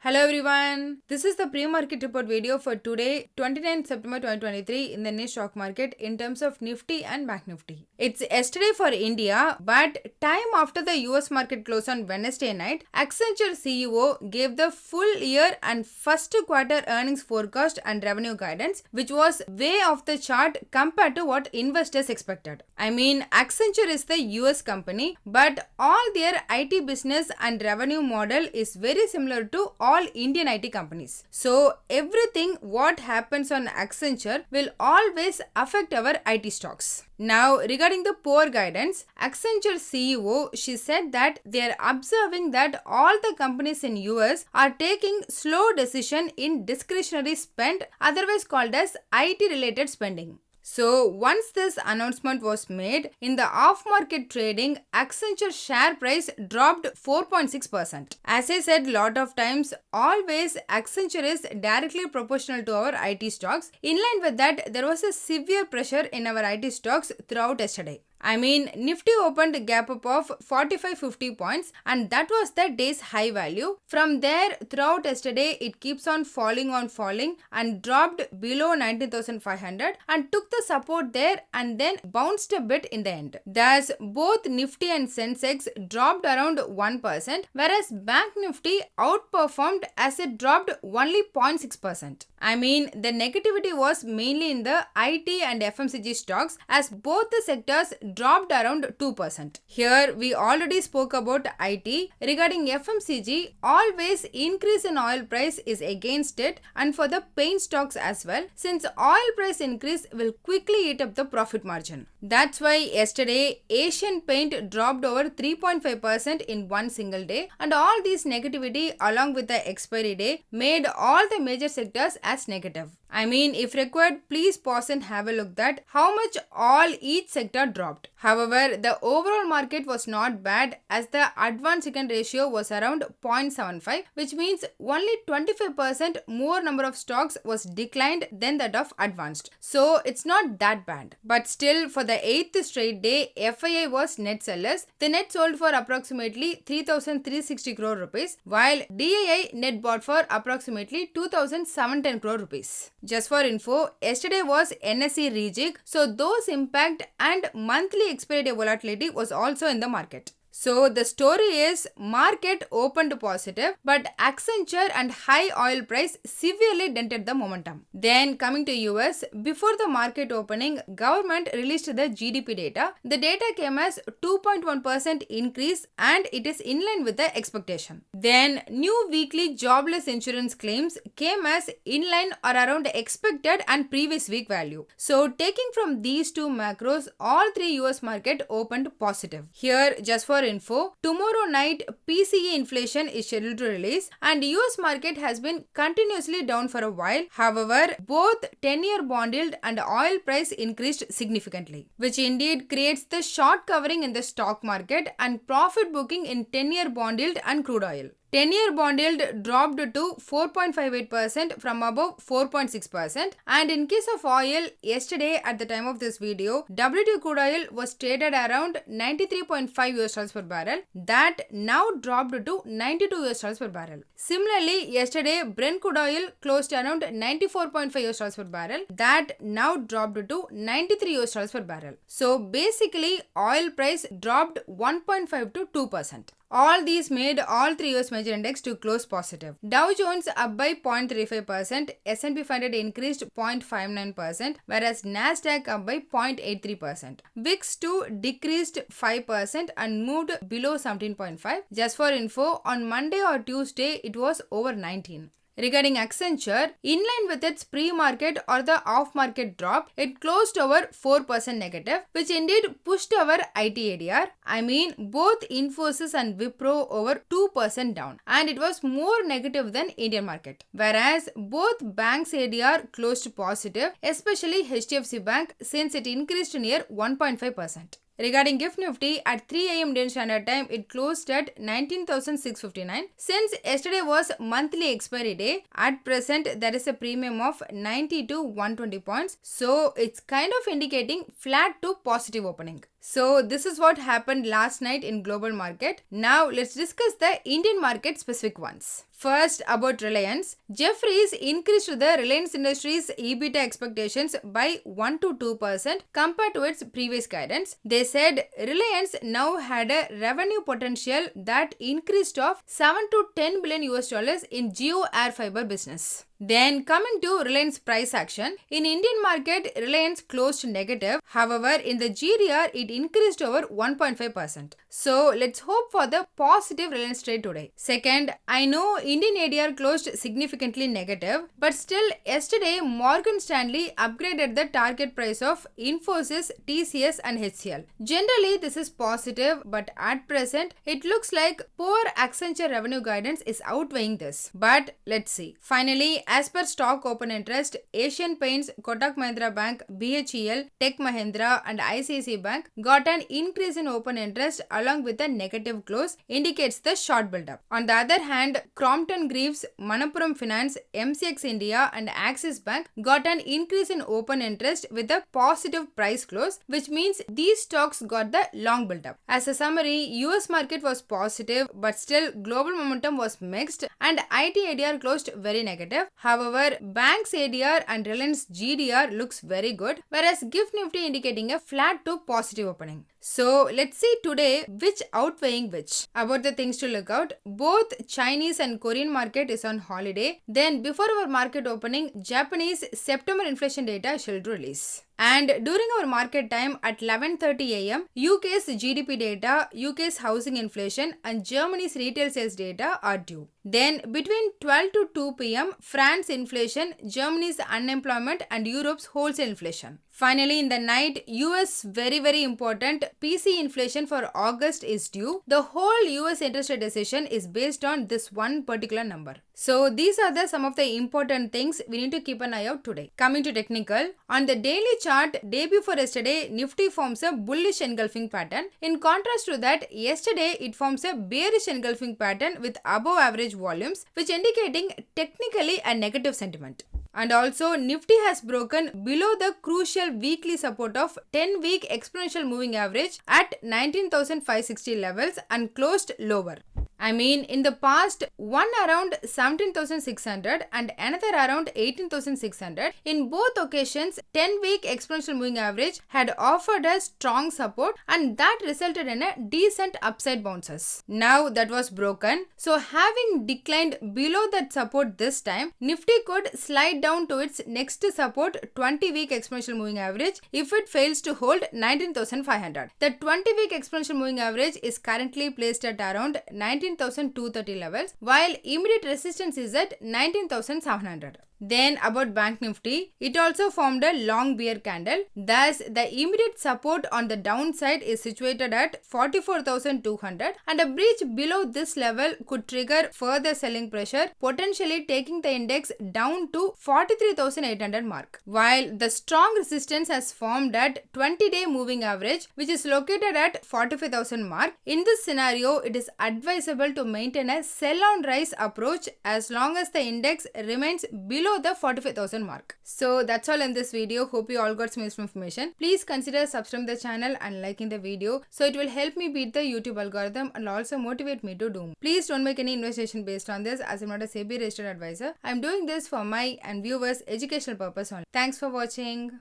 Hello everyone, this is the pre-market report video for today 29th September 2023 in the Nifty stock market in terms of Nifty and Bank Nifty. It's yesterday for India, but time after the US market closed on Wednesday night, Accenture CEO gave the full year and first quarter earnings forecast and revenue guidance, which was way off the chart compared to what investors expected. Accenture is the US company, but all their IT business and revenue model is very similar to all Indian IT companies. So everything what happens on Accenture will always affect our IT stocks. Now, regarding the poor guidance, Accenture CEO, she said that they are observing that all the companies in US are taking slow decision in discretionary spend, otherwise called as IT related spending. So once this announcement was made, in the off-market trading, Accenture share price dropped 4.6%. As I said lot of times, always Accenture is directly proportional to our IT stocks. In line with that, there was a severe pressure in our IT stocks throughout yesterday. Nifty opened a gap up of 45-50 points and that was the day's high value. From there, throughout yesterday, it keeps on falling and dropped below 19,500 and took the support there and then bounced a bit in the end. Thus, both Nifty and Sensex dropped around 1%, whereas Bank Nifty outperformed as it dropped only 0.6%. The negativity was mainly in the IT and FMCG stocks as both the sectors dropped around 2%. Here we already spoke about IT. Regarding FMCG, always increase in oil price is against it and for the paint stocks as well, since oil price increase will quickly eat up the profit margin. That's why yesterday Asian Paint dropped over 3.5% in one single day, and all these negativity along with the expiry day made all the major sectors as negative. If required, please pause and have a look at how much all each sector dropped. However, the overall market was not bad as the advanced second ratio was around 0.75, which means only 25% more number of stocks was declined than that of advanced. So it's not that bad. But still, for the 8th straight day, FII was net sellers. The net sold for approximately 3,360 crore rupees, while DII net bought for approximately 2,710 crore rupees. Just for info, yesterday was NSE rejig, so those impact and monthly expiry day volatility was also in the market. So the story is market opened positive, but Accenture and high oil price severely dented the momentum. Then coming to US, before the market opening, government released the GDP data. The data came as 2.1% increase and it is in line with the expectation. Then new weekly jobless insurance claims came as in line or around expected and previous week value. So taking from these two macros, all three US market opened positive. Here, just for info, tomorrow night PCE inflation is scheduled to release and US market has been continuously down for a while. However, both 10-year bond yield and oil price increased significantly, which indeed creates the short covering in the stock market and profit booking in 10-year bond yield and crude oil. 10-year bond yield dropped to 4.58% from above 4.6%, and in case of oil, yesterday at the time of this video, WTI crude oil was traded around $93.5 per barrel. That now dropped to $92 per barrel. Similarly, yesterday Brent crude oil closed around $94.5 per barrel. That now dropped to $93 per barrel. So basically, oil price dropped 1.5 to 2%. All these made all three US major index to close positive. Dow Jones up by 0.35%, S&P 500 increased 0.59%, whereas Nasdaq up by 0.83%. VIX 2 decreased 5% and moved below 17.5. Just for info, on Monday or Tuesday it was over 19. Regarding Accenture, in line with its pre-market or the off-market drop, it closed over 4% negative, which indeed pushed our IT ADR. Both Infosys and Wipro over 2% down, and it was more negative than Indian market. Whereas both banks ADR closed positive, especially HDFC Bank, since it increased near 1.5%. Regarding GIFT Nifty, at 3 am Indian Standard Time, it closed at 19,659. Since yesterday was monthly expiry day, at present there is a premium of 90 to 120 points. So it's kind of indicating flat to positive opening. So this is what happened last night in global market. Now let's discuss the Indian market specific ones. First, about Reliance. Jefferies increased the Reliance Industries EBITDA expectations by 1 to 2% compared to its previous guidance. They said Reliance now had a revenue potential that increased of 7 to 10 billion US dollars in Geo Air Fiber business. Then coming to Reliance price action, in Indian market, Reliance closed negative. However, in the GDR, it increased over 1.5%. So let's hope for the positive Reliance trade today. Second, I know Indian ADR closed significantly negative, but still yesterday Morgan Stanley upgraded the target price of Infosys, TCS and HCL. Generally, this is positive, but at present, it looks like poor Accenture revenue guidance is outweighing this. But let's see. Finally, as per stock open interest, Asian Paints, Kotak Mahindra Bank, BHEL, Tech Mahindra and ICICI Bank got an increase in open interest along with a negative close, indicates the short build-up. On the other hand, Crompton Greaves, Manappuram Finance, MCX India and Axis Bank got an increase in open interest with a positive price close, which means these stocks got the long build-up. As a summary, US market was positive, but still global momentum was mixed and IT ADR closed very negative. However, Banks ADR and Reliance GDR looks very good, whereas GIFT Nifty indicating a flat to positive opening. So let's see today which outweighing which. About the things to look out, both Chinese and Korean market is on holiday. Then before our market opening, Japanese September inflation data should release. And during our market time at 11:30 am, UK's GDP data, UK's housing inflation and Germany's retail sales data are due. Then between 12 to 2 pm, France inflation, Germany's unemployment and Europe's wholesale inflation. Finally, in the night, US very important PC inflation for August is due. The whole US interest rate decision is based on this one particular number. So these are some of the important things we need to keep an eye out today. Coming to technical, on the daily chart, day before yesterday, Nifty forms a bullish engulfing pattern. In contrast to that, yesterday it forms a bearish engulfing pattern with above average volumes, which indicating technically a negative sentiment. And also Nifty has broken below the crucial weekly support of 10-week exponential moving average at 19,560 levels and closed lower. I mean, in the past, one around 17,600 and another around 18,600. In both occasions, 10-week exponential moving average had offered a strong support and that resulted in a decent upside bounces. Now that was broken. So having declined below that support this time, Nifty could slide down to its next support 20-week exponential moving average if it fails to hold 19,500. The 20-week exponential moving average is currently placed at around 19,230 levels, while immediate resistance is at 19,700. Then about Bank Nifty, it also formed a long bear candle. Thus, the immediate support on the downside is situated at 44,200 and a breach below this level could trigger further selling pressure, potentially taking the index down to 43,800 mark. While the strong resistance has formed at 20-day moving average, which is located at 45,000 mark. In this scenario, it is advisable to maintain a sell-on rise approach as long as the index remains below the 45,000 mark. So that's all in this video. Hope you all got some useful information. Please consider subscribing the channel and liking the video so it will help me beat the YouTube algorithm and also motivate me to do more. Please don't make any investigation based on this as I'm not a SEBI registered advisor. I'm doing this for my and viewers educational purpose only. Thanks for watching.